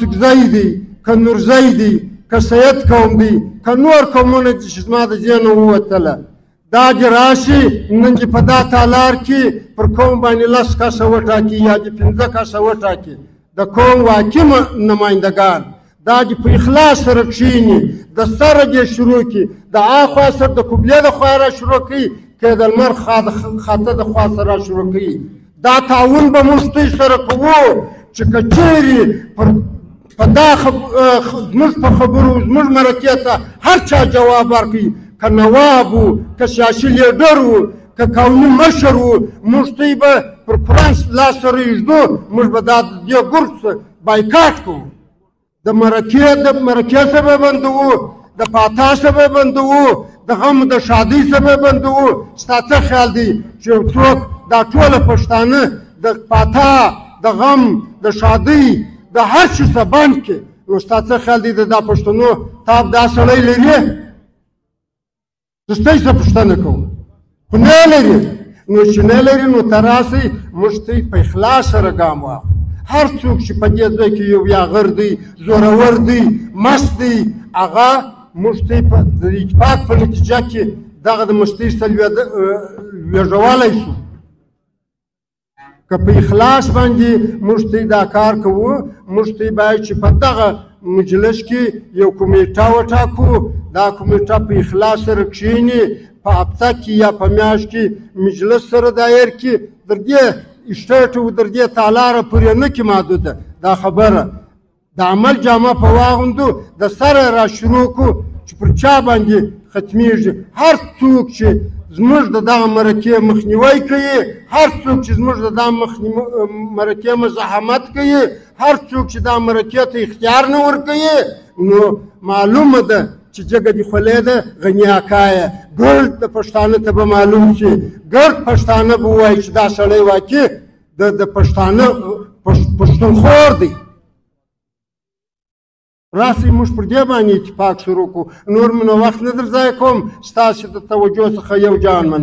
سکزی دی که نورزی دی که سید قوم دی که نور قومونه دي چې زما د ذهنه ووتله دا دې راشي نن دې په دا تالار کې پر قوم باندې 10 کسه وټاکي یا دې 15 کسه وټاکي د قوم واقعي نمایندګان دا دې په اخلاص سره کښېني د سره دې شروع کړي د هاخوا سره د قبلې د خوا را شروع کړي که د لمر خاته د خوا سره را شروع کړي دا تعاون به موږ دوی سره کوو چې که چیرې په دا زموږ په خبرو زموږ مرکې ته هر چا جواب ورکړي که نواب و که سیاسي لیډر و که قومي مشر و موږ دوی به پر قرآن لاس سره ایږدو موږ به دا د دې ګرد بایکاټ کوو د مرکې څه به بندوو د پاتا څه به بندوو د غم د شادۍ څه به بندوو ستا څه خیال دی چې څوک دا ټوله پښتانه د پاتا د غم د شادۍ د هر شي څه بند کړي نو ستا څه خیال دی د دا پښتنو تاب دا سړی لري زه ستاسو څه پوښتنه کوم خو نه لري نو چې نه لري نو ته راسئ موږ ته په اخلاص سره ګام واخلو هر څوک چې په دې ځای کې یو یاغر دی زورور دی مست دی هغه موږ ته د اتفاق په نتیجه کې دغه د مستۍ سره لوېږولی شو که په اخلاص باندې موږ ته دا کار کوو موږ ته باید چې په دغه مجلس کې یو کمیټه وټاکو دا کمیټه په اخلاص سره کښېني په هفته کې یا په میاشت کې مجلس سره دایر کړي در دې اشټیټ و در دې تالاره پورې نه کې محدوده دا خبره د عمل جامه په واغوندو د سره را شروع کړو چې پر چا باندې ختمیږي هر څوک چې زموږ د دغه مرکې مخنیوی کوي هر څوک چې زموږ د دغه مرکې مزاحمت کوي هر څوک چې دا مرکې ته اختیار نه ورکوي نو معلومه ده چې جګه دې خولې ده غني اکایه ګرد د پښتانه ته به معلوم شي ګرد پښتانه به ووایي چې دا سړی واقع د پښتانه پښتونخور دی راسئ موږ پر دې باندې اتفاق شروع کړو نور مې نو وخت نه در ضایع کوم ستاسو د توجه څخه یو جان مننه